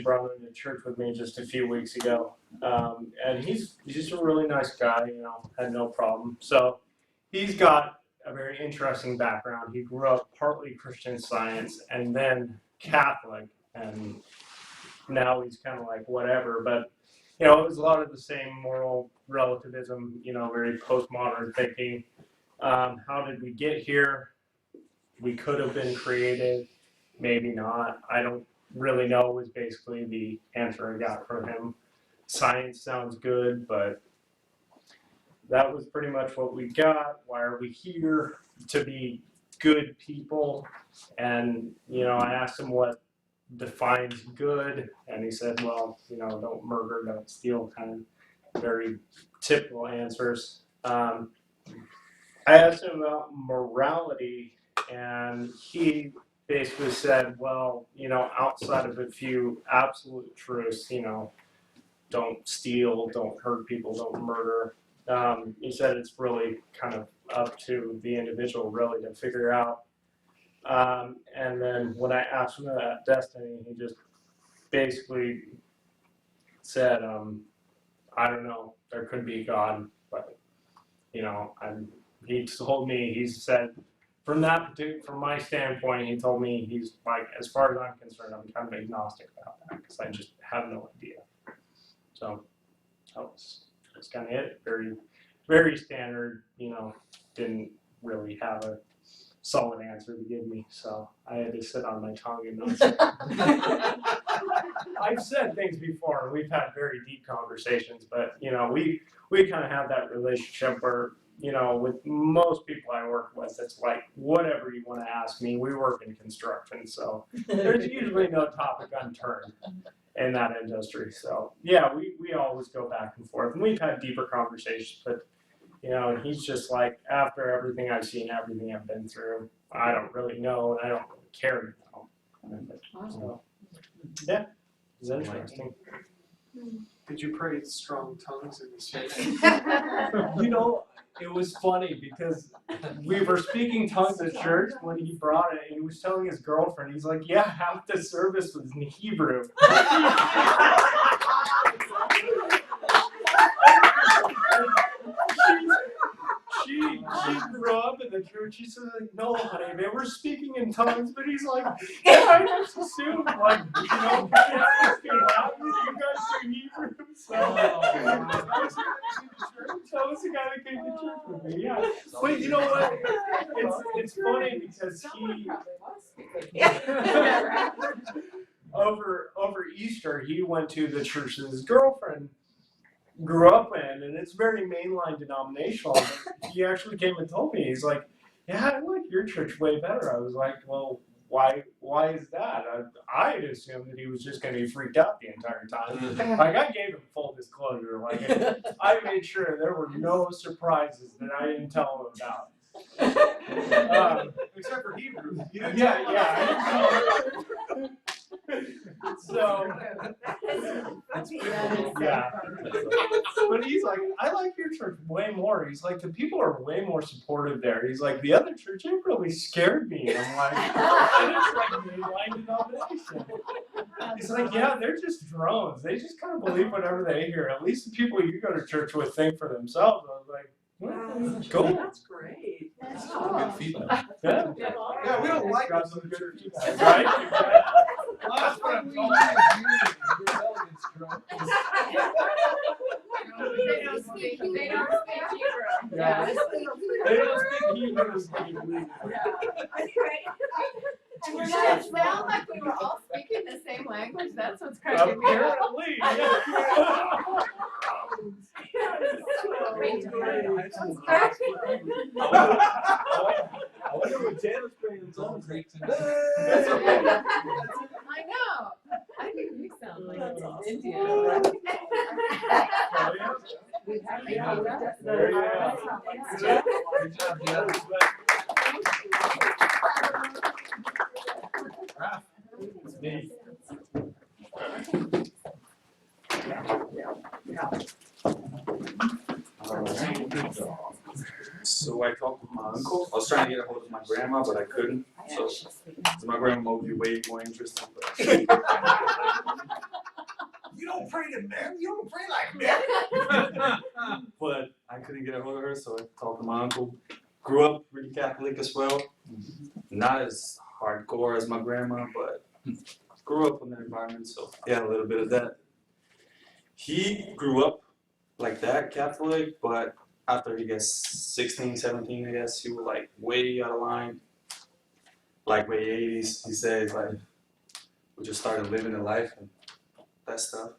brought him to church with me just a few weeks ago, and he's just a really nice guy. Had no problem. So he's got a very interesting background. He grew up partly Christian Science and then Catholic, and now he's kind of like whatever. But it was a lot of the same moral relativism. Very postmodern thinking. How did we get here? We could have been created, maybe not. I don't really know was basically the answer I got from him. Science sounds good, but that was pretty much what we got. Why are we here? To be good people. And, I asked him what defines good, and he said, well, don't murder, don't steal, kind of very typical answers. I asked him about morality, and he basically said, well, outside of a few absolute truths, don't steal, don't hurt people, don't murder. He said it's really kind of up to the individual really to figure out. And then when I asked him about destiny, he just basically said, I don't know, there could be God, but, he told me, he said, from my standpoint, he told me he's like, as far as I'm concerned, I'm kind of agnostic about that because I just have no idea. So that's kind of it. Very, very standard. Didn't really have a solid answer to give me, so I had to sit on my tongue and not say. I've said things before, and we've had very deep conversations, but we kind of have that relationship where. With most people I work with, it's like, whatever you want to ask me, we work in construction, so there's usually no topic unturned in that industry. So, yeah, we always go back and forth, and we've had deeper conversations, but, he's just like, after everything I've seen, everything I've been through, I don't really know, and I don't really care to know. So, yeah, it's interesting. Did you pray strong tongues in the church? It was funny because we were speaking tongues at church when he brought it, and he was telling his girlfriend, he's like, yeah, half the service was in Hebrew. She grew up in the church. She said, like, no, honey, they were speaking in tongues, but he's like, yeah, I just assumed, like, you guys do Hebrew, so that was the guy that came to church with me, yeah. But you know what? It's funny because over Easter, he went to the church that his girlfriend grew up in, and it's very mainline denominational. But he actually came and told me, he's like, yeah, I like your church way better. I was like, well, why is that? I'd assumed that he was just going to be freaked out the entire time. Like, I gave him full disclosure. Like, I made sure there were no surprises that I didn't tell him about. Except for Hebrew. Yeah. So, yeah. But he's like, I like your church way more. He's like, the people are way more supportive there. He's like, the other church, it really scared me. And I'm like, it's like mainline denomination. He's like, yeah, they're just drones. They just kind of believe whatever they hear. At least the people you go to church with think for themselves. I was like, well, cool. That's great. That's Good feedback. Yeah. Yeah, we don't like Got those some other good churches. feedback, right? That's what I'm talking about. They don't speak Hebrew. Yeah. They don't speak Hebrew. And we're gonna sound like we were all speaking the same language. That's what's cracking me up. Apparently, yeah. I wonder what Tanner's playing on. I know. I think you sound like India. There you go. Good job, Deanna. It's me. So I talked with my uncle. I was trying to get a hold of my grandma, but I couldn't. So my grandma would be way more interesting. But praying, man. You don't pray like that. But I couldn't get a hold of her, so I talked to my uncle. Grew up really Catholic as well. Not as hardcore as my grandma, but grew up in that environment, so yeah, a little bit of that. He grew up like that, Catholic, but after he gets 16, 17, I guess, he was like way out of line, like way 80s. He said, like, we just started living the life and that stuff.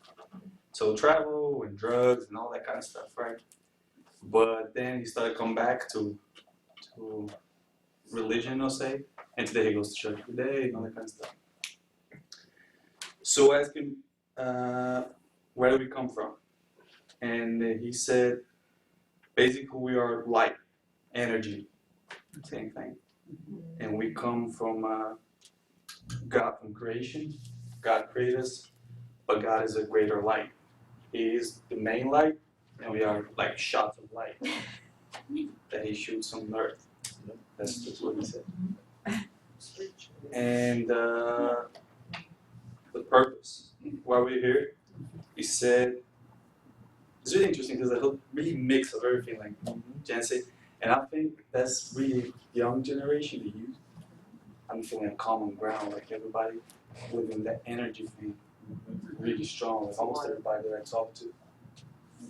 So travel and drugs and all that kind of stuff, right? But then he started coming back to religion, I'll say, and today he goes to church every day and all that kind of stuff. So I asked him, where do we come from? And he said, basically we are light, energy, same thing. And we come from God from creation. God created us, but God is a greater light. He is the main light, and we are like shots of light that he shoots on the earth. That's just what he said. And the purpose, why we're here, he said, it's really interesting because a really mix of everything, like Jan said, and I think that's really young generation to use. I'm feeling a common ground, like everybody within that energy thing, really strong, like almost everybody that I talk to.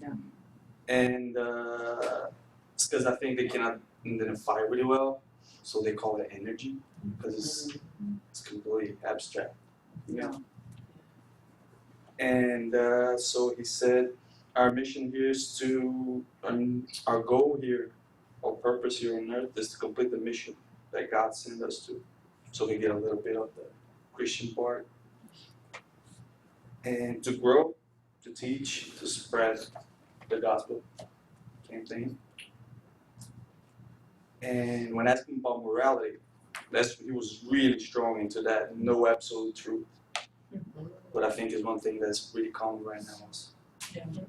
Yeah. And it's because I think they cannot identify really well, so they call it energy, because it's completely abstract, you know? And so he said, our mission here is to, our goal here, our purpose here on earth is to complete the mission that God sent us to. So we get a little bit of the Christian part. And to grow, to teach, to spread the gospel, same thing. And when asking about morality, he was really strong into that, no absolute truth. But I think is one thing that's really common right now.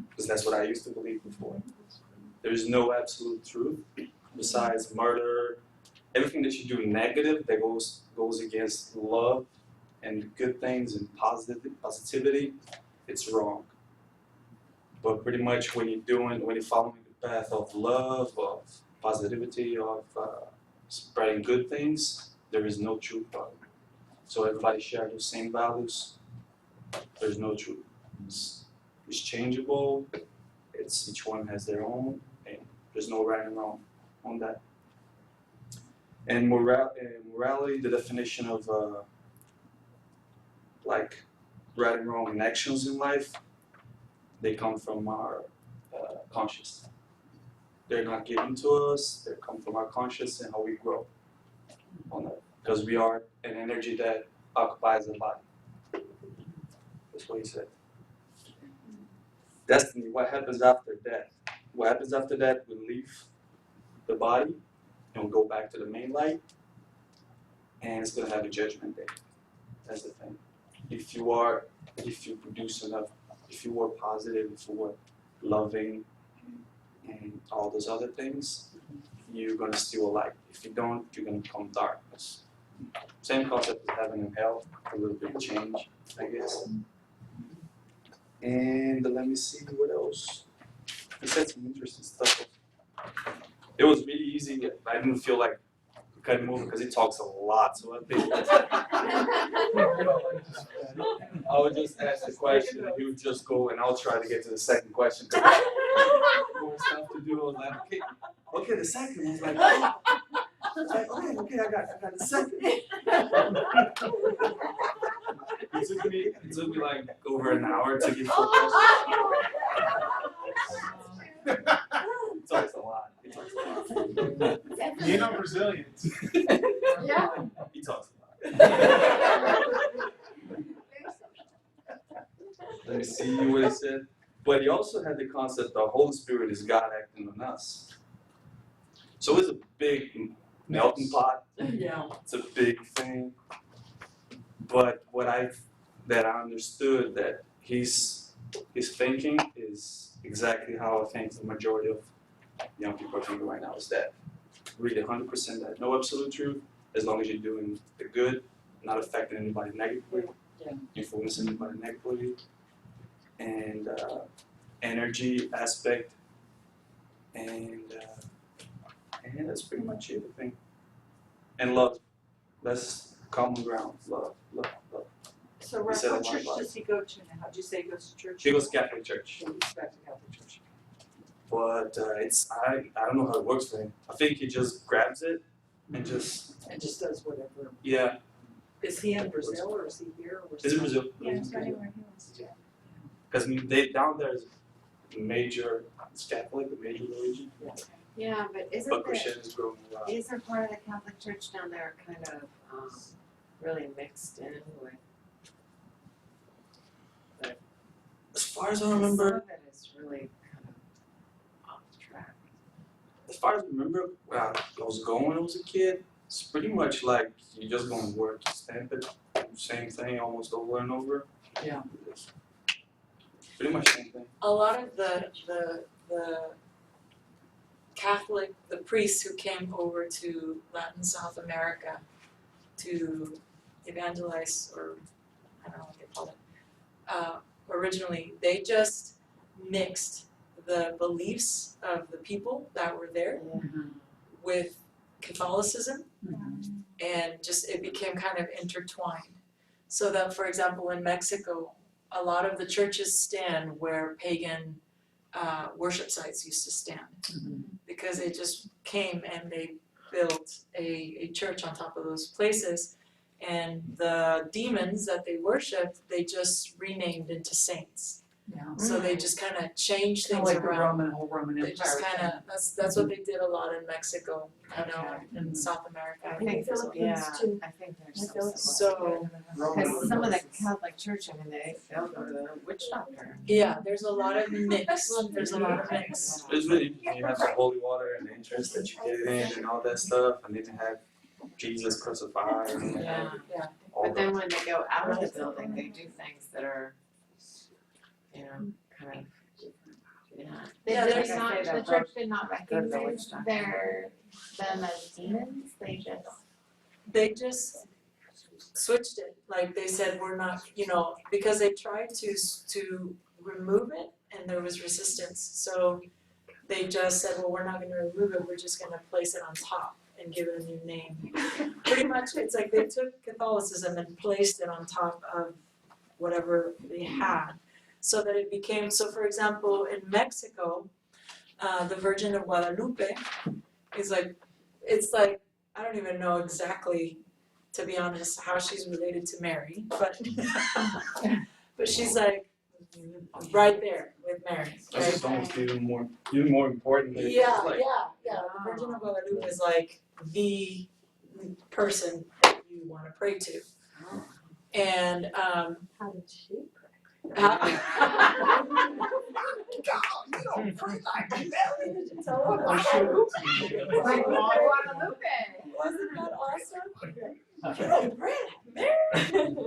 Because that's what I used to believe before. There's no absolute truth besides murder. Everything that you do negative that goes against love and good things and positivity, it's wrong. But pretty much when you're following the path of love, of positivity, of spreading good things, there is no truth about it. So everybody shares the same values. There's no truth. It's changeable. Each one has their own, and there's no right and wrong on that. And morality, the definition of like right and wrong in actions in life, they come from our conscious. They're not given to us. They come from our conscious and how we grow on that. Because we are an energy that occupies the body. That's what he said. Destiny, what happens after death? What happens after that, we leave the body and we go back to the main light, and it's going to have a judgment day. That's the thing. If you produce enough, if you were positive, if you were loving, and all those other things, you're going to still light. If you don't, you're going to become darkness. Same concept as heaven and hell, a little bit of change, I guess. And let me see what else. He said some interesting stuff. It was really easy. I didn't feel like cutting him over because he talks a lot. So I think I would just ask the question and he would just go, and I'll try to get to the second question. More stuff to do. I was like, okay, the second. I was like, oh. I was like, okay, I got the second. It took me like over an hour to get full questions. He talks a lot. You know Brazilians. Yeah. He talks a lot. Let me see what he said. But he also had the concept the Holy Spirit is God acting on us. So it's a big melting pot. Yeah. It's a big thing. But that I understood that his thinking is exactly how I think the majority of young people are thinking right now, is that really 100% that no absolute truth, as long as you're doing the good, not affecting anybody negatively, influencing anybody negatively, and energy aspect, and that's pretty much it, I think. And love. That's common ground. Love. So He Russ, said what a lot church about does he go to now? How'd you say he goes to church? He goes Catholic church. He goes back to Catholic church. But I don't know how it works for him. I think he just grabs it and just And just does whatever. yeah. Is he in Brazil or is he here or? Is it Brazil? Yeah, it's anywhere he wants to. Because they down there is major it's Catholic, the major religion, Yeah, but but Christian is growing a lot. isn't part of the Catholic Church down there kind of, really mixed in with? As far as I Some remember, of it is really kind of off track. as far as I remember, when I was going when I was a kid, it's pretty much like you just going to work, you stamp it, same thing almost over and over. Yeah. It's pretty much same thing. A lot of the Catholic, the priests who came over to Latin South America to evangelize, or I don't know what they call it, originally, they just mixed the beliefs of the people that were there with Catholicism, and just it became kind of intertwined. So that, for example, in Mexico, a lot of the churches stand where pagan worship sites used to stand, because they just came and they built a church on top of those places, and the demons that they worshipped, they just renamed into saints. Yeah. So they just kind of changed Kind of things like the around. whole Roman They Empire. just kind of that's what they did a lot in Mexico, in Mhm. South America. I think, Philippines too. I think there's The some Philippines. similar. So Because some of the Catholic Church, I mean, they'll go to the witch doctor. yeah, there's a lot of mix. There's a lot of mix. It's really you have the holy water and the entrance that you get in and all that stuff, and then you have Jesus crucified and then you have Yeah, all but then the when they go out of the building, they do things that are, kind of, yeah. They Yeah, did there's not, like I say, the that church did not go to the recognize witch doctor. them as demons, They just switched it. Like they said, we're not, because they tried to remove it and there was resistance. So they just said, well, we're not going to remove it. We're just going to place it on top and give it a new name. Pretty much, it's like they took Catholicism and placed it on top of whatever they had, so that it became. So, for example, in Mexico, the Virgin of Guadalupe is it's like I don't even know exactly, to be honest, how she's related to Mary, but but she's like right there with Mary, That's right? just almost even more important. It's Yeah, like, yeah. The Virgin of Guadalupe is like the person that you want to pray to, and how did she pray? I should. Like Guadalupe. Wasn't that awesome?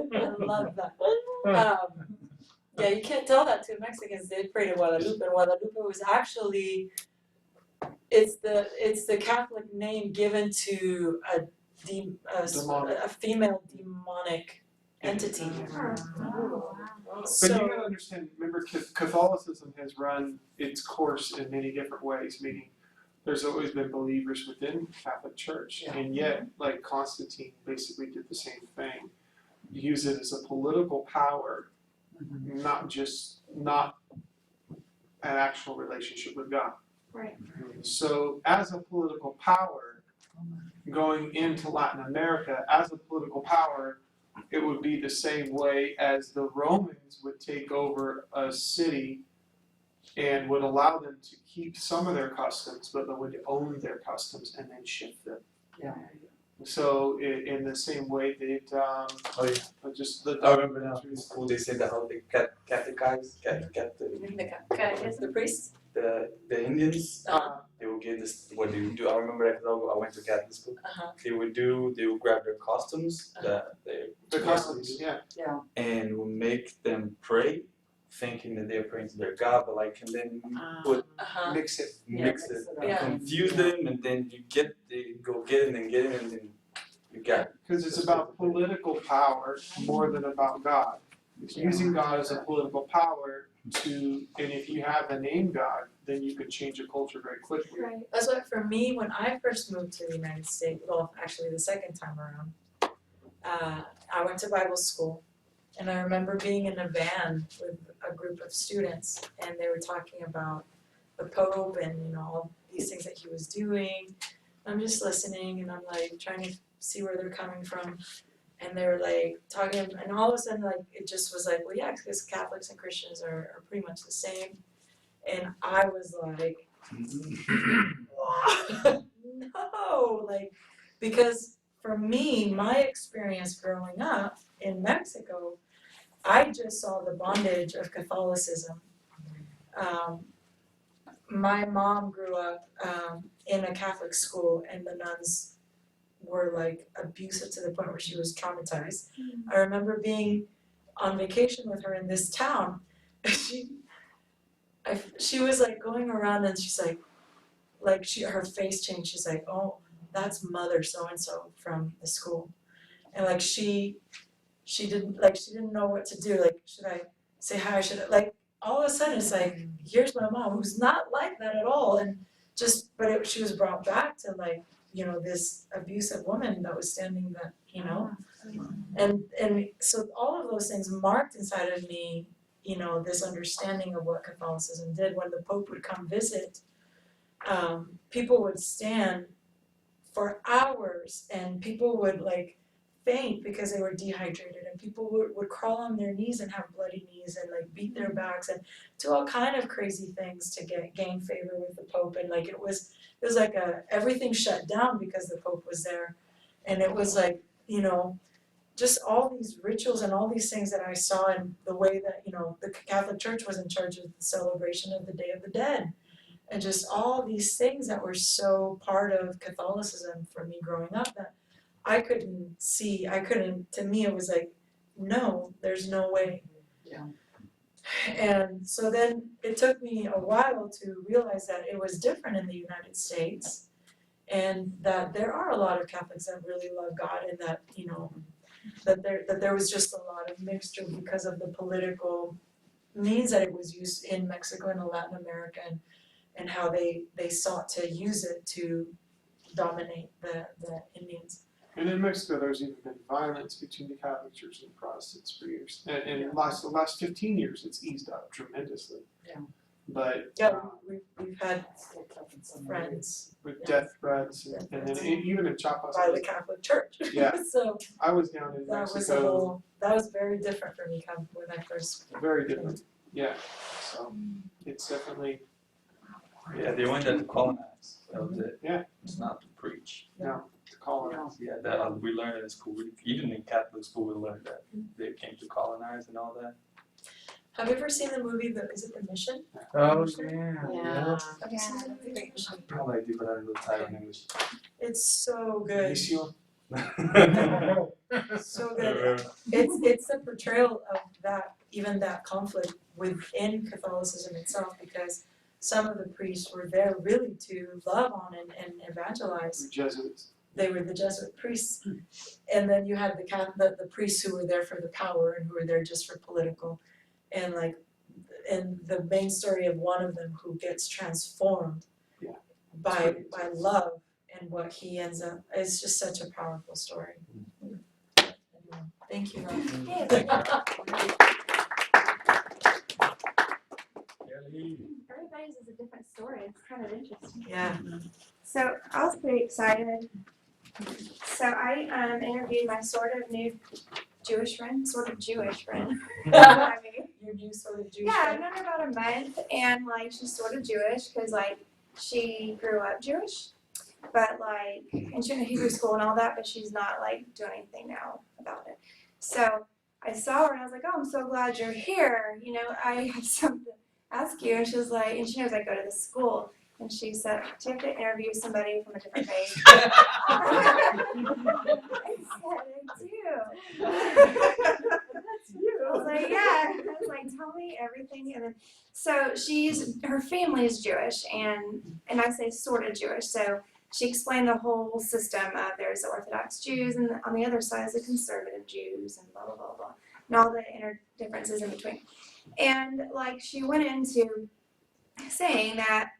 I love that. Yeah, you can't tell that to Mexicans. They pray to Guadalupe, and Guadalupe was actually it's the Catholic name given to a female demonic entity. But So you gotta understand, remember Catholicism has run its course in many different ways, meaning there's always been believers within Catholic Church, Yeah. and yet, like Constantine basically did the same thing. Use it as a political power, not an actual relationship with God. Right. So as a political power, going into Latin America, as a political power, it would be the same way as the Romans would take over a city and would allow them to keep some of their customs, but they would own their customs and then shift them. Yeah. So in the same way that Oh yeah. just the I remember now. Who they said that how they catechize, the priests. the Indians. Uh-huh. They would get this. What they would do? I remember that because I went to Catholic school. Uh-huh. They would grab their costumes that the customs, yeah. and would make them pray, thinking that they're praying to their God, but and then put Uh-huh. Mix it. mix it, Yeah. confuse them, and then they go get it and then you got it. Because it's about political power more than about God. It's using God as a political power to, and if you have the name God, then you could change a culture very quickly. Right. That's why for me, when I first moved to the United States, well, actually the second time around, I went to Bible school, and I remember being in a van with a group of students, and they were talking about the Pope and, you know, all these things that he was doing. I'm just listening, and I'm like trying to see where they're coming from, and they were like talking, and all of a sudden, like, it just was like, well, yeah, because Catholics and Christians are pretty much the same, and I was like, no, like, because for me, my experience growing up in Mexico, I just saw the bondage of Catholicism. My mom grew up in a Catholic school, and the nuns were like abusive to the point where she was traumatized. I remember being on vacation with her in this town. She was like going around, and she's like her face changed. She's like, oh, that's Mother so and so from the school, and like she didn't know what to do. Like, should I say hi? Should I, like, all of a sudden it's like, here's my mom who's not like that at all, and just she was brought back to, like, you know, this abusive woman that was standing that, you know, and so all of those things marked inside of me, you know, this understanding of what Catholicism did. When the Pope would come visit, people would stand for hours, and people would like faint because they were dehydrated, and people would crawl on their knees and have bloody knees and like beat their backs and do all kind of crazy things to gain favor with the Pope. And like it was like everything shut down because the Pope was there, and it was like, you know, just all these rituals and all these things that I saw, and the way that, you know, the Catholic Church was in charge of the celebration of the Day of the Dead, and just all these things that were so part of Catholicism for me growing up that I couldn't, to me it was like, no, there's no way. Yeah. And so then it took me a while to realize that it was different in the United States, and that there are a lot of Catholics that really love God, and that, you know, that there was just a lot of mixture because of the political means that it was used in Mexico and in Latin America, and how they sought to use it to dominate the Indians. And in Mexico, there's even been violence between the Catholic Church and the Protestants for years. And in the last 15 years, it's eased up tremendously. Yeah. But Yeah, we've had Still tough in some friends with Yeah. death threats, and then even in Chiapas, by the Catholic Church. Yeah. So I was down in that was Mexico, that was very different for me when I first. very different. Yeah, so it's definitely, Yeah, they went there to colonize. That was it. Yeah. It's not to preach. no, to colonize. Yeah, that we learned it in school. Even in Catholic school, we learned that they came to colonize and all that. Have you ever seen the movie is it The Mission? Oh, Yeah. Have you seen the movie The Mission? Probably I do, but I don't know the title in English. It's so good. Mission. So good. It's a portrayal of that conflict within Catholicism itself, because some of the priests were there really to love on and evangelize. The Jesuits. They were the Jesuit priests, and then you had the priests who were there for the power and who were there just for political, and the main story of one of them who gets transformed Yeah. by love, and what he ends up, it's just such a powerful story. Thank you, love. Everybody's is a different story. It's kind of interesting. Yeah. So I was pretty excited. So I interviewed my sort of new Jewish friend. I mean, Your new sort of Jewish yeah, I've friend. known her about a month, and like she's sort of Jewish because like she grew up Jewish, but like and she went to Hebrew school and all that, but she's not like doing anything now about it. So I saw her and I was like, oh, I'm so glad you're here. You know, I have something to ask you. And she was like, and she knows I go to this school. And she said, do you have to interview somebody from a different faith? I said, I do. That's you. I was like, yeah. I was like, tell me everything. And then, so her family is Jewish, and I say sort of Jewish. So she explained the whole system of there's the Orthodox Jews, and on the other side is the conservative Jews, and blah, blah, blah, blah. And all the differences in between. And like she went into saying that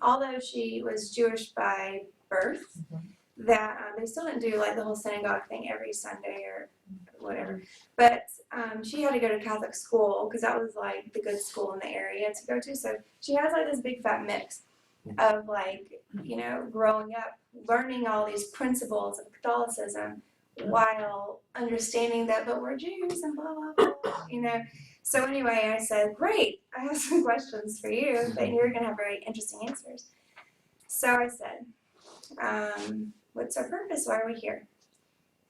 although she was Jewish by birth, that they still didn't do like the whole synagogue thing every Sunday or whatever. But she had to go to Catholic school because that was like the good school in the area to go to. So she has like this big fat mix of like, you know, growing up, learning all these principles of Catholicism while understanding that, but we're Jews and blah, blah, blah, you know. So anyway, I said, great, I have some questions for you, but you're going to have very interesting answers. So I said, what's our purpose? Why are we here?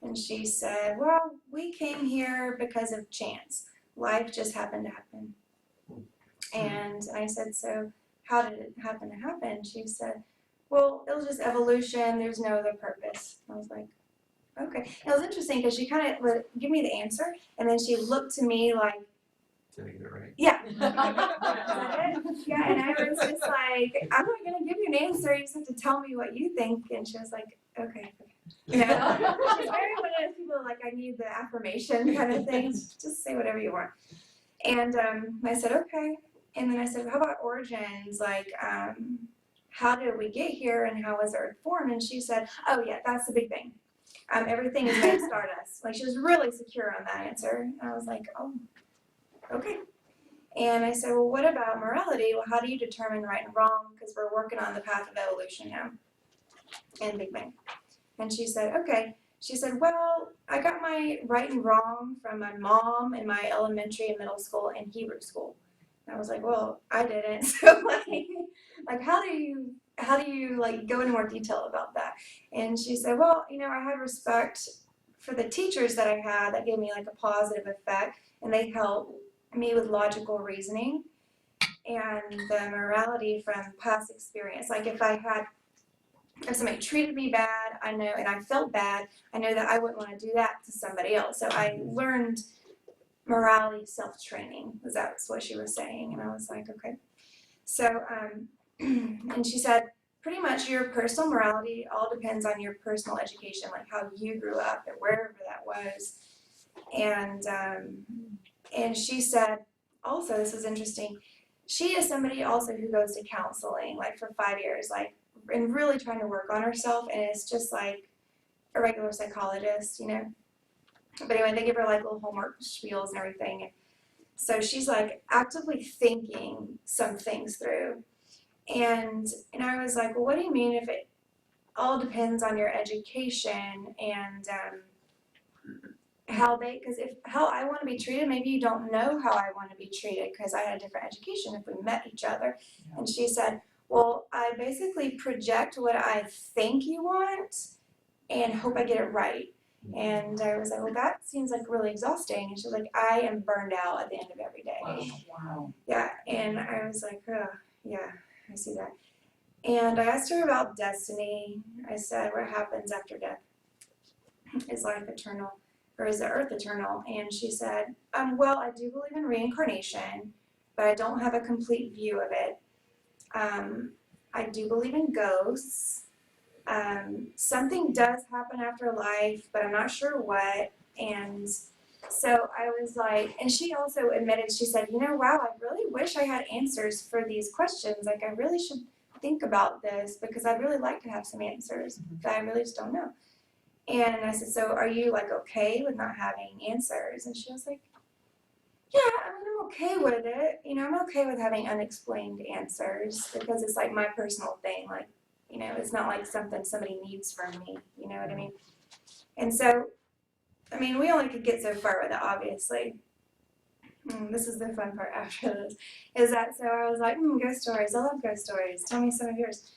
And she said, well, we came here because of chance. Life just happened to happen. And I said, so how did it happen to happen? She said, well, it was just evolution. There's no other purpose. I was like, okay. It was interesting because she kind of would give me the answer, and then she looked to me like, Did I get it right? yeah. Yeah, and I was just like, I'm not going to give you an answer. You just have to tell me what you think. And she was like, okay. You know, she's very one of those people like, I need the affirmation kind of thing. Just say whatever you want. And I said, okay. And then I said, how about origins? Like, how did we get here and how was Earth formed? And she said, oh yeah, that's the big thing. Everything is made of stardust. Like she was really secure on that answer. And I was like, oh, okay. And I said, well, what about morality? Well, how do you determine right and wrong? Because we're working on the path of evolution now and Big Bang. And she said, okay. She said, well, I got my right and wrong from my mom in my elementary and middle school and Hebrew school. And I was like, well, I didn't. So like how do you like go into more detail about that? And she said, well, you know, I had respect for the teachers that I had that gave me like a positive effect, and they helped me with logical reasoning and the morality from past experience. Like if somebody treated me bad, I know, and I felt bad, I know that I wouldn't want to do that to somebody else. So I learned morality self-training, because that's what she was saying. And I was like, okay. So, and she said, pretty much your personal morality all depends on your personal education, like how you grew up and wherever that was. And she said, also, this is interesting, she is somebody also who goes to counseling, like for 5 years, like, and really trying to work on herself, and it's just like a regular psychologist, you know. But anyway, they give her like little homework spiels and everything. And so she's like actively thinking some things through. And I was like, well, what do you mean if it all depends on your education and how I want to be treated, maybe you don't know how I want to be treated because I had a different education if we met each other. Yeah. And she said, well, I basically project what I think you want and hope I get it right. And I was like, well, that seems like really exhausting. And she's like, I am burned out at the end of every day. Wow. Yeah. And I was like, oh, yeah, I see that. And I asked her about destiny. I said, what happens after death? Is life eternal or is the earth eternal? And she said, well, I do believe in reincarnation, but I don't have a complete view of it. I do believe in ghosts. Something does happen after life, but I'm not sure what. And so I was like, and she also admitted, she said, you know, wow, I really wish I had answers for these questions. Like, I really should think about this because I'd really like to have some answers, but I really just don't know. And I said, so are you like okay with not having answers? And she was like, yeah, I mean, I'm okay with it. You know, I'm okay with having unexplained answers because it's like my personal thing. Like, you know, it's not like something somebody needs from me, you know what I mean? And so, I mean, we only could get so far with it, obviously. This is the fun part after this, is that, so I was like, ghost stories, I love ghost stories, tell me some of yours.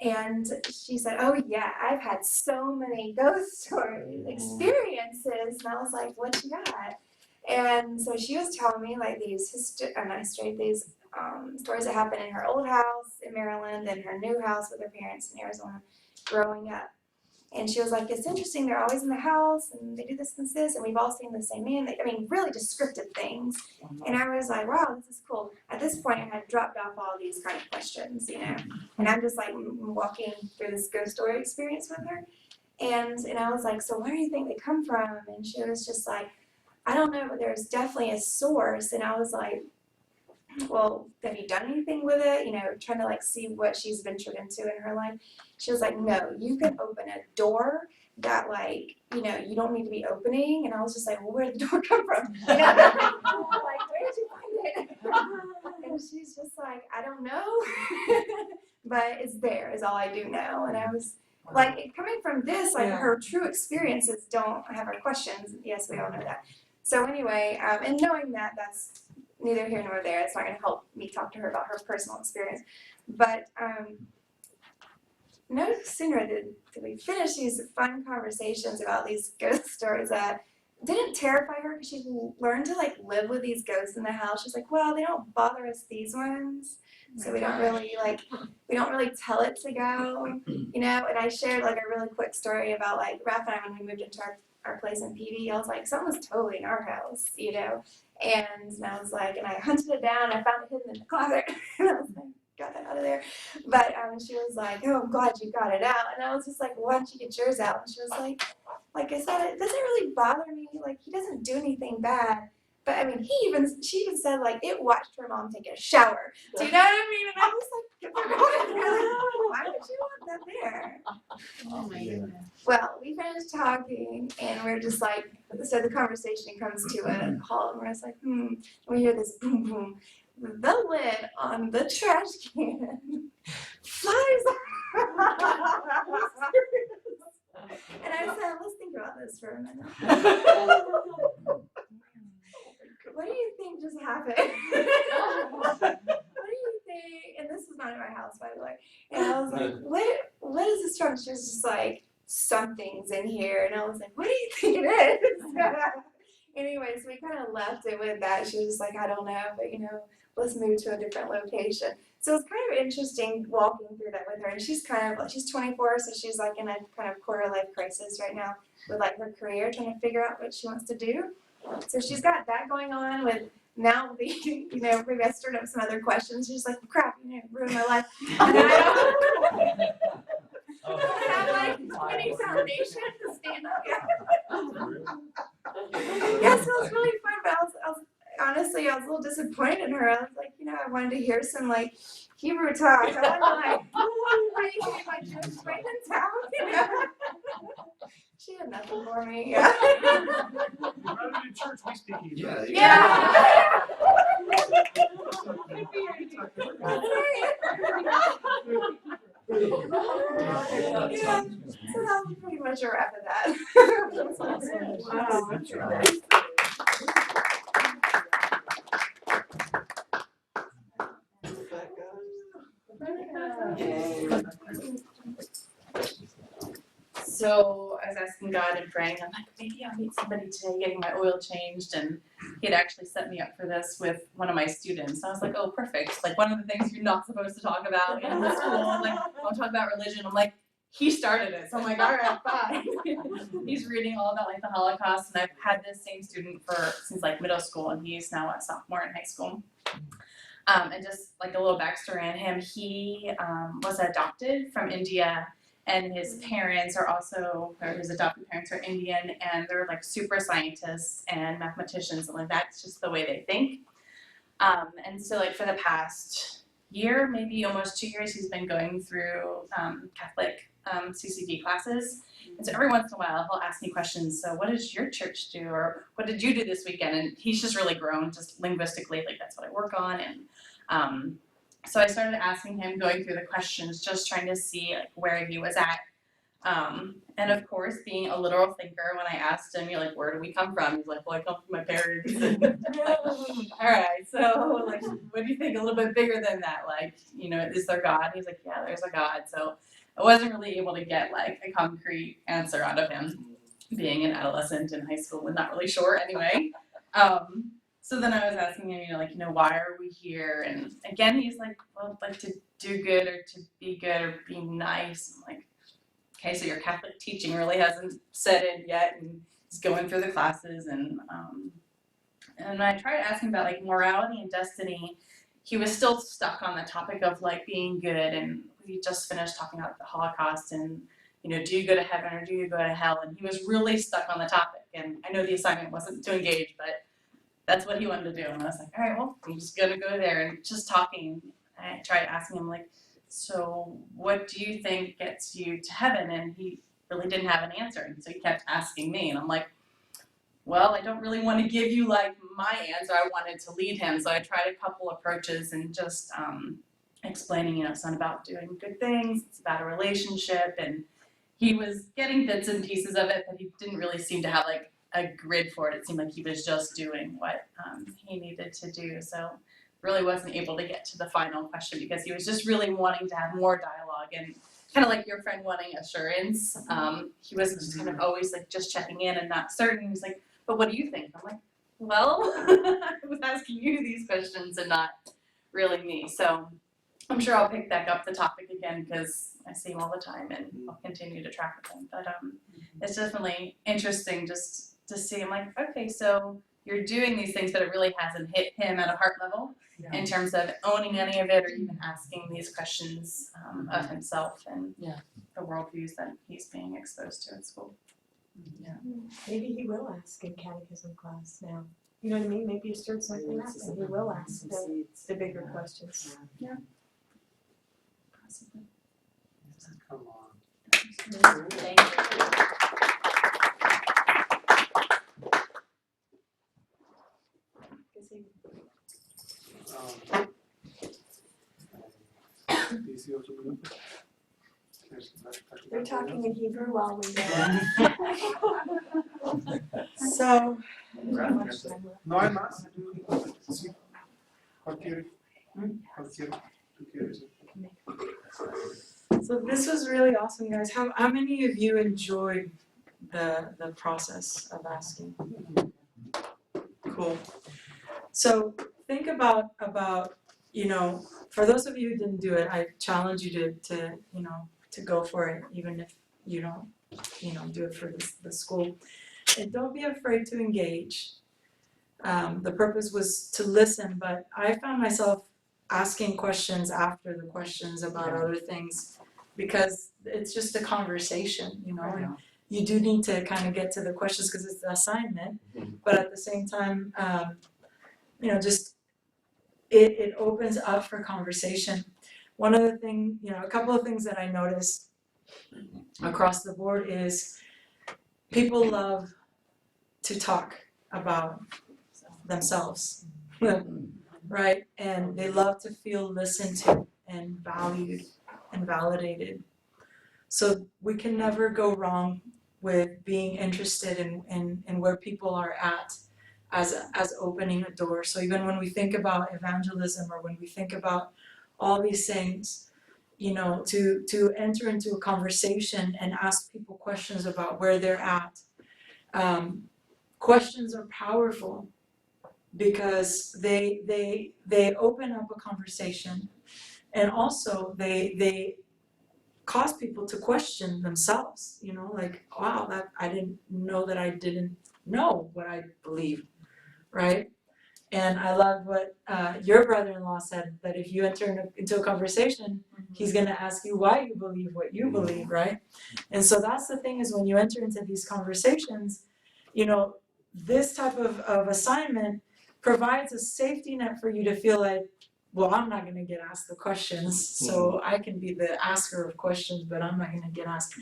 And she said, oh yeah, I've had so many ghost story experiences, and I was like, what you got? And so she was telling me like these stories that happened in her old house in Maryland and her new house with her parents in Arizona growing up. And she was like, it's interesting, they're always in the house and they do this and this, and we've all seen the same man. I mean, really descriptive things. And I was like, wow, this is cool. At this point, I had dropped off all these kind of questions, you know. And I'm just like walking through this ghost story experience with her. And I was like, so where do you think they come from? And she was just like, I don't know, but there's definitely a source. And I was like, well, have you done anything with it? You know, trying to like see what she's ventured into in her life. She was like, no, you can open a door that like, you know, you don't need to be opening. And I was just like, well, where did the door come from? You know? Like, where did you find it? And she's just like, I don't know. But it's there is all I do know. And I was like, coming from this, like her true experiences don't have her questions. Yes, we all know that. So anyway, and knowing that, that's neither here nor there. It's not going to help me talk to her about her personal experience. But no sooner did we finish these fun conversations about these ghost stories that didn't terrify her, because she learned to like live with these ghosts in the house. She's like, well, they don't bother us, these ones. So we don't really tell it to go, you know. And I shared like a really quick story about like Raph and I, when we moved into our place in PV, I was like, something was totally in our house, you know. And I was like, and I hunted it down, I found it hidden in the closet, and I was like, got that out of there. But she was like, oh, I'm glad you got it out. And I was just like, why don't you get yours out? And she was like I said, it doesn't really bother me. Like, he doesn't do anything bad. But I mean, she even said like it watched her mom take a shower. Do you know what I mean? And I was like, why would you want that there? Oh my goodness. Well, we finished talking, and we're just like, so the conversation comes to a halt, and we're just like, and we hear this boom, boom. The lid on the trash can flies off. And I said, let's think about this for a minute. What do you think just happened? What do you think? And this is not in my house, by the way. And I was like, what is this from? She was just like, something's in here. And I was like, what do you think it is? Anyways, we kind of left it with that. She was just like, I don't know, but you know, let's move to a different location. So it's kind of interesting walking through that with her. And she's 24, so she's like in a kind of quarter life crisis right now with like her career, trying to figure out what she wants to do. So she's got that going on with now the, you know, maybe I stirred up some other questions. She's like, crap, you know, ruined my life. And I don't have like any foundation to stand up. Yeah, so it was really fun, but I was honestly, I was a little disappointed in her. I was like, you know, I wanted to hear some like Hebrew talk. I wasn't like, how do you get my Jewish friends out? You know? She had nothing for me. Yeah. Rather in church, we speak Hebrew. Yeah. Yeah. So that was pretty much a wrap of that. Wow, that's right. So I was asking God and praying, I'm like, maybe I'll meet somebody today getting my oil changed, and he had actually set me up for this with one of my students. I was like, oh, perfect. Like, one of the things you're not supposed to talk about in the school, like, don't talk about religion. I'm like, he started it. So I'm like, all right, fine. He's reading all about like the Holocaust, and I've had this same student since like middle school, and he's now a sophomore in high school. And just like a little backstory on him, he was adopted from India. And his parents are also, or his adopted parents are Indian, and they're like super scientists and mathematicians, and like that's just the way they think. And so like for the past year, maybe almost 2 years, he's been going through Catholic CCD classes. And so every once in a while, he'll ask me questions. So what does your church do, or what did you do this weekend? And he's just really grown, just linguistically, like that's what I work on. And so I started asking him, going through the questions, just trying to see like where he was at. And of course, being a literal thinker, when I asked him, you're like, where do we come from? He's like, well, I come from my parents. Like, all right, so like, what do you think? A little bit bigger than that, like, you know, is there God? He's like, yeah, there's a God. So I wasn't really able to get like a concrete answer out of him, being an adolescent in high school and not really sure anyway. So then I was asking him, like, why are we here? And again, he's like, well, like to do good or to be good or be nice. I'm like, okay, so your Catholic teaching really hasn't set in yet, and he's going through the classes. And I tried asking about like morality and destiny. He was still stuck on the topic of like being good, and we just finished talking about the Holocaust and do you go to heaven or do you go to hell? And he was really stuck on the topic. And I know the assignment wasn't to engage, but that's what he wanted to do. And I was like, all right, well, I'm just gonna go there. And just talking, I tried asking him like, so what do you think gets you to heaven? And he really didn't have an answer. And so he kept asking me. And I'm like, well, I don't really want to give you like my answer. I wanted to lead him. So I tried a couple approaches and just explaining, it's not about doing good things. It's about a relationship. And he was getting bits and pieces of it, but he didn't really seem to have like a grid for it. It seemed like he was just doing what he needed to do. So really wasn't able to get to the final question because he was just really wanting to have more dialogue and kind of like your friend wanting assurance. He was just kind of always like just checking in and not certain. He was like, but what do you think? I'm like, well, I was asking you these questions and not really me. So I'm sure I'll pick back up the topic again because I see him all the time and I'll continue to track with him. But it's definitely interesting just to see. I'm like, okay, so you're doing these things, but it really hasn't hit him at a heart level in terms of owning any of it or even asking these questions of himself and the worldviews that he's being exposed to in school. Maybe he will ask in catechism class now. You know what I mean? Maybe you start something up and he will ask the bigger questions. Possibly. Come on. Thank you. They're talking in Hebrew while we So, No hay más. Sí. Cualquier. Tú quieres. so this was really awesome, guys. How many of you enjoyed the process of asking? Cool. So think about for those of you who didn't do it, I challenge you to go for it, even if you don't do it for the school. And don't be afraid to engage. The purpose was to listen, but I found myself asking questions after the questions about other things because it's just a conversation, and you do need to kind of get to the questions because it's the assignment, but at the same time, just it opens up for conversation. One of the things, a couple of things that I noticed across the board is people love to talk about themselves, right? And they love to feel listened to and valued and validated. So we can never go wrong with being interested in where people are at as opening a door. So even when we think about evangelism or when we think about all these things, to enter into a conversation and ask people questions about where they're at. Questions are powerful because they open up a conversation, and also they cause people to question themselves. Like, wow, that I didn't know that I didn't know what I believe, right? And I love what your brother-in-law said, that if you enter into a conversation, he's going to ask you why you believe what you believe, right? And so that's the thing, is when you enter into these conversations, this type of assignment provides a safety net for you to feel like, well, I'm not going to get asked the questions, so I can be the asker of questions, but I'm not going to get asked.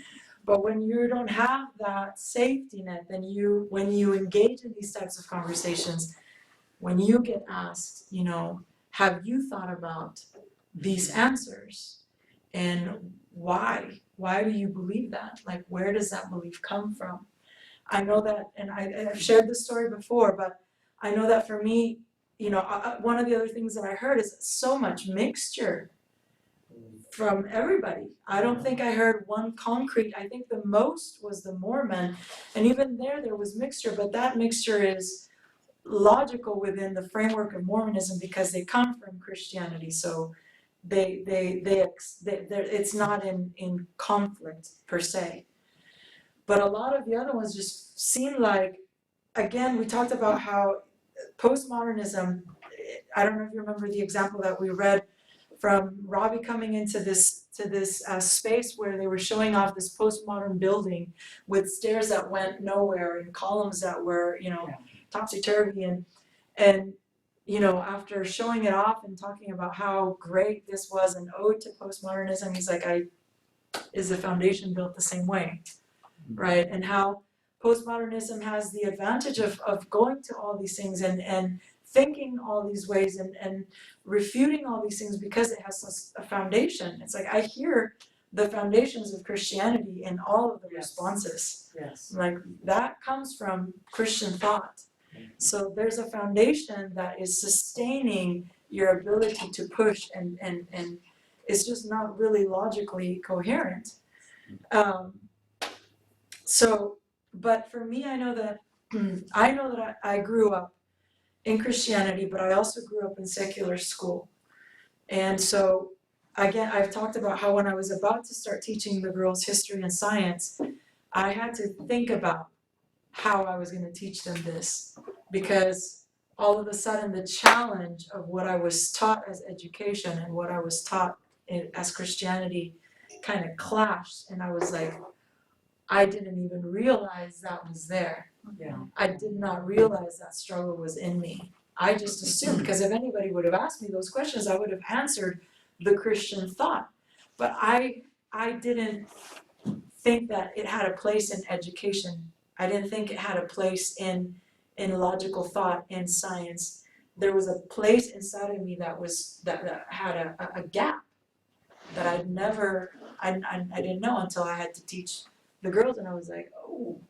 But when you don't have that safety net, then when you engage in these types of conversations, when you get asked, have you thought about these answers? And why? Why do you believe that? Like, where does that belief come from? I know that, and I've shared this story before, but I know that for me, one of the other things that I heard is so much mixture from everybody. I don't think I heard one concrete. I think the most was the Mormon, and even there was mixture, but that mixture is logical within the framework of Mormonism because they come from Christianity, so it's not in conflict per se. But a lot of the other ones just seem like, again, we talked about how postmodernism, I don't know if you remember the example that we read from Robbie coming into this space where they were showing off this postmodern building with stairs that went nowhere and columns that were, topsy-turvy, and after showing it off and talking about how great this was, an ode to postmodernism, he's like, is the foundation built the same way, right? And how postmodernism has the advantage of going to all these things and thinking all these ways and refuting all these things because it has a foundation. It's like I hear the foundations of Christianity in all of the responses. Yes. Like that comes from Christian thought. So there's a foundation that is sustaining your ability to push and it's just not really logically coherent. But for me, I know that I grew up in Christianity, but I also grew up in secular school. And so again, I've talked about how when I was about to start teaching the girls history and science, I had to think about how I was going to teach them this, because all of a sudden the challenge of what I was taught as education and what I was taught as Christianity kind of clashed, and I was like, I didn't even realize that was there. Yeah. I did not realize that struggle was in me. I just assumed, because if anybody would have asked me those questions, I would have answered the Christian thought. But I didn't think that it had a place in education. I didn't think it had a place in logical thought, in science. There was a place inside of me that had a gap that I didn't know until I had to teach the girls, and I was like, oh,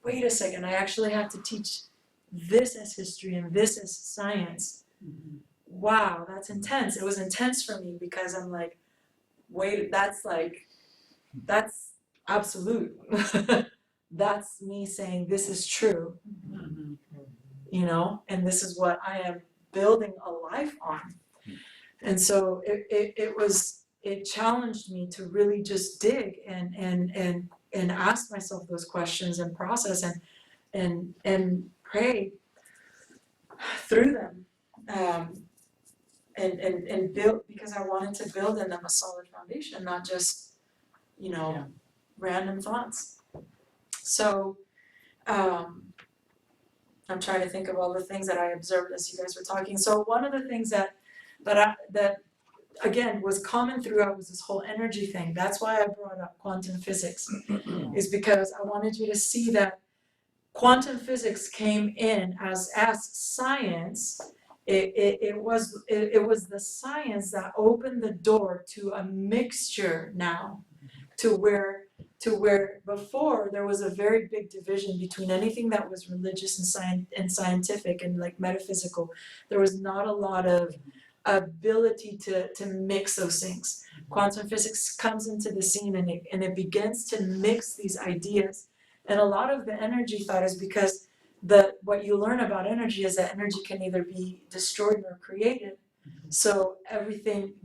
wait a second, I actually have to teach this as history and this as science. Wow, that's intense. It was intense for me because I'm like, wait, that's absolute. That's me saying this is true, and this is what I am building a life on. And so it challenged me to really just dig and ask myself those questions and process and pray through them, and build, because I wanted to build in them a solid foundation, not just random thoughts. So I'm trying to think of all the things that I observed as you guys were talking. So one of the things that again was common throughout was this whole energy thing. That's why I brought up quantum physics, is because I wanted you to see that quantum physics came in as science. It was the science that opened the door to a mixture now, to where before there was a very big division between anything that was religious and scientific and like metaphysical. There was not a lot of ability to mix those things. Quantum physics comes into the scene and it begins to mix these ideas. And a lot of the energy thought is because what you learn about energy is that energy can either be destroyed or created. So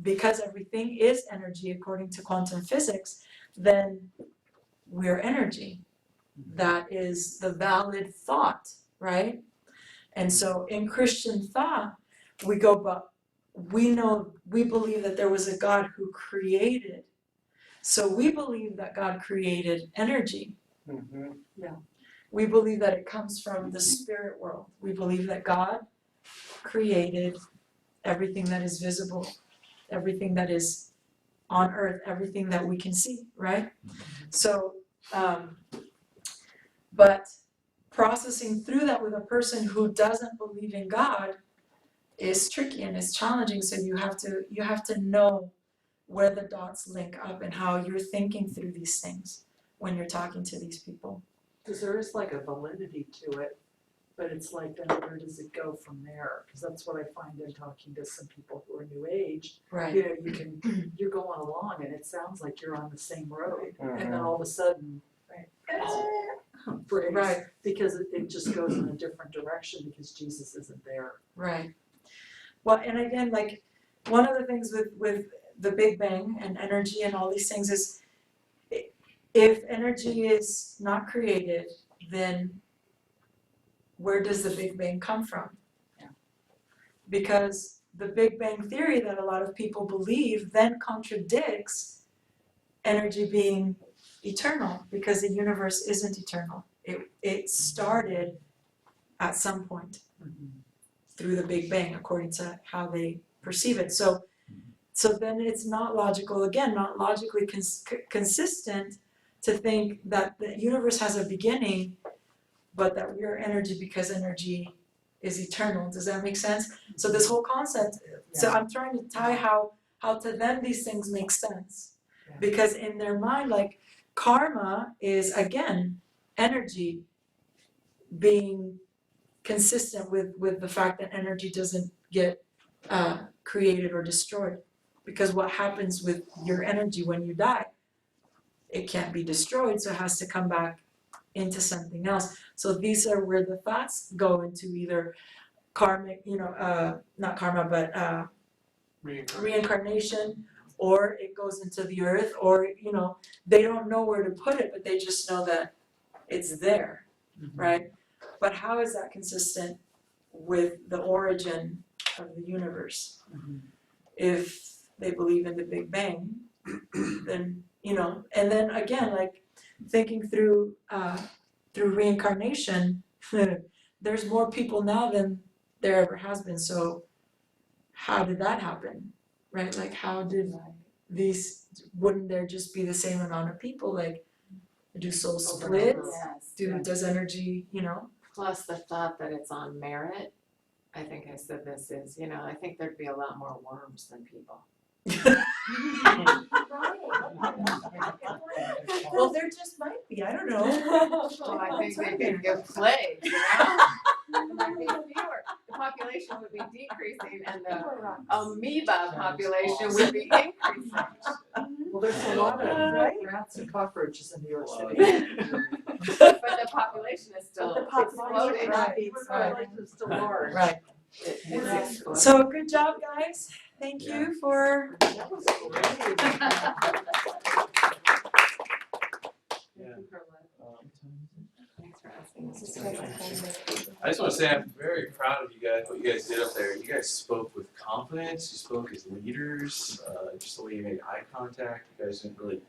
because everything is energy according to quantum physics, then we're energy. That is the valid thought, right? And so in Christian thought, we believe that there was a God who created. So we believe that God created energy. Mm-hmm. We believe that it comes from the spirit world. We believe that God created everything that is visible, everything that is on earth, everything that we can see, right? So, but processing through that with a person who doesn't believe in God is tricky and is challenging. So you have to know where the dots link up and how you're thinking through these things when you're talking to these people. Because there is like a validity to it, but it's like, then where does it go from there? Because that's what I find in talking to some people who are new age. Right. You're going along and it sounds like you're on the same road, and then all of a sudden, breaks, Right. because it just goes in a different direction because Jesus isn't there. Right. Well, and again, like one of the things with the Big Bang and energy and all these things is, if energy is not created, then where does the Big Bang come from? Yeah. Because the Big Bang Theory that a lot of people believe then contradicts energy being eternal, because the universe isn't eternal. It started at some point through the Big Bang, according to how they perceive it. So then it's not logical, again, not logically consistent to think that the universe has a beginning, but that we're energy because energy is eternal. Does that make sense? So this whole concept, so I'm trying to tie how to them these things make sense. Because in their mind, like, karma is, again, energy being consistent with the fact that energy doesn't get created or destroyed. Because what happens with your energy when you die? It can't be destroyed, so it has to come back into something else. So these are where the thoughts go into either karmic, not karma, but reincarnation, or it goes into the earth, or, they don't know where to put it, but they just know that it's there, right? But how is that consistent with the origin of the universe? If they believe in the Big Bang, then, and then again, like, thinking through reincarnation, there's more people now than there ever has been, so how did that happen, right? Like, how did wouldn't there just be the same amount of people? Like, do souls split? Does energy, Plus the thought that it's on merit, I think I said this is, I think there'd be a lot more worms than people. Well, there just might be, I don't know. Well, I think they could get plagued, There might be fewer. The population would be decreasing and the amoeba population would be increasing. Well, there's a lot of Right. rats and cockroaches in New York City. But the population is still The population, exploding. right, the population is still large. Right. It's exploding. So good job, guys. Thank you for. That was great. Thanks for asking. I just want to say I'm very proud of you guys, what you guys did up there. You guys spoke with confidence, you spoke as leaders, just the way you made eye contact. You guys didn't really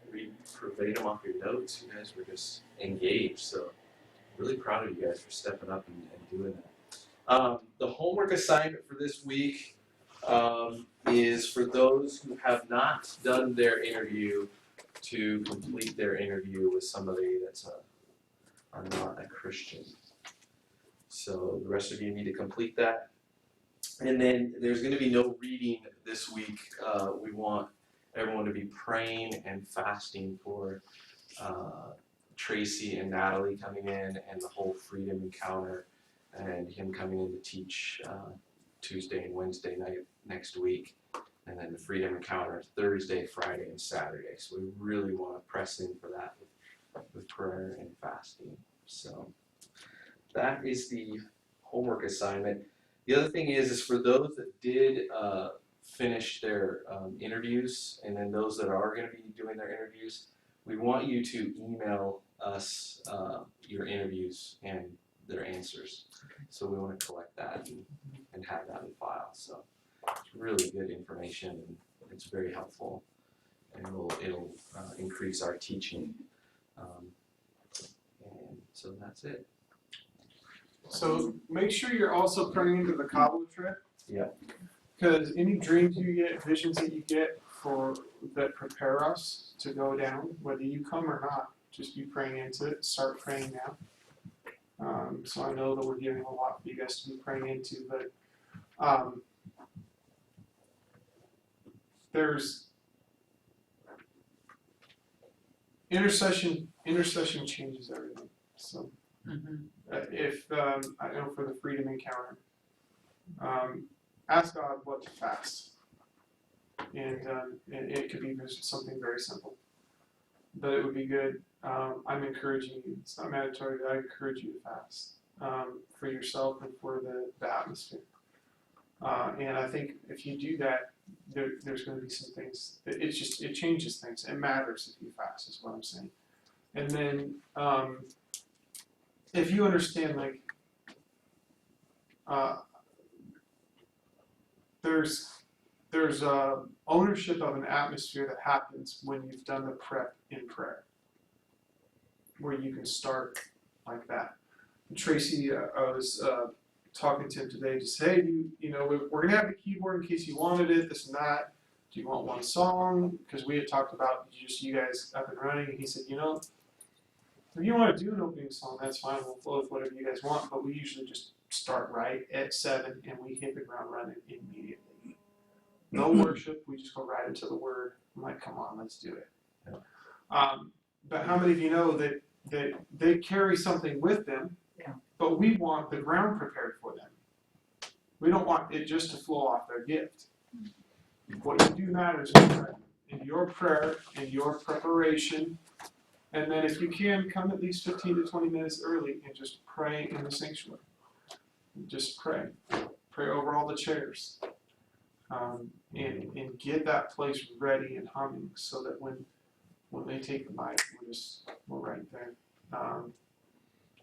read verbatim off your notes. You guys were just engaged. So really proud of you guys for stepping up and doing that. The homework assignment for this week is for those who have not done their interview to complete their interview with somebody that's are not a Christian. So the rest of you need to complete that. And then there's going to be no reading this week. We want everyone to be praying and fasting for Tracy and Natalie coming in and the whole Freedom Encounter and him coming in to teach Tuesday and Wednesday night next week. And then the Freedom Encounter Thursday, Friday, and Saturday. So we really want to press in for that with prayer and fasting. So that is the homework assignment. The other thing is for those that did finish their interviews, and then those that are going to be doing their interviews, we want you to email us your interviews and their answers. So we want to collect that and have that in file. So it's really good information, and it's very helpful, and it'll increase our teaching. And so that's it. So make sure you're also praying into the Cabo trip. Yeah. Because any dreams you get, visions that you get that prepare us to go down, whether you come or not, just be praying into it. Start praying now. So I know that we're giving a lot for you guys to be praying into, but there's intercession changes everything. So if I know for the Freedom Encounter, ask God what to fast, and it could be just something very simple, but it would be good. I'm encouraging you. It's not mandatory, but I encourage you to fast for yourself and for the atmosphere. And I think if you do that, there's going to be some things. It changes things. It matters if you fast, is what I'm saying. And then if you understand, like, there's ownership of an atmosphere that happens when you've done the prep in prayer, where you can start like that. Tracy, I was talking to him today, just hey, you know, we're gonna have the keyboard in case you wanted it, this and that. Do you want one song? Because we had talked about just you guys up and running, and he said, you know, if you want to do an opening song, that's fine. We'll flow with whatever you guys want, but we usually just start right at 7 and we hit the ground running immediately. No worship, we just go right into the word. I'm like, come on, let's do it. Yeah. But how many of you know that they carry something with them, but we want the ground prepared for them. We don't want it just to flow off their gift. What you do matters in your prayer, in your preparation, and then if you can, come at least 15 to 20 minutes early and just pray in the sanctuary. Just pray. Pray over all the chairs. And get that place ready and humming so that when they take the mic, we're right there.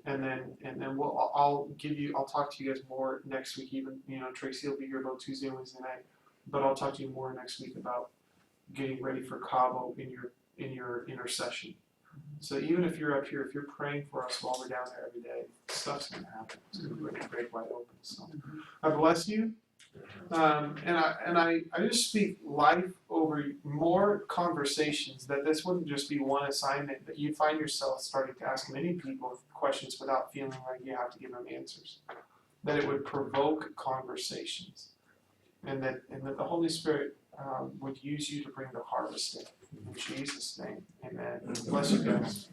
And then I'll talk to you guys more next week. Even, you know, Tracy will be here about Tuesday and Wednesday night, but I'll talk to you more next week about getting ready for Cabo in your intercession. So even if you're up here, if you're praying for us while we're down there every day, stuff's gonna happen. It's gonna break wide open. So I bless you. And I just speak life over more conversations, that this wouldn't just be one assignment, that you find yourself starting to ask many people questions without feeling like you have to give them answers. That it would provoke conversations, and that the Holy Spirit would use you to bring the harvest in. In Jesus' name, amen. Bless you guys.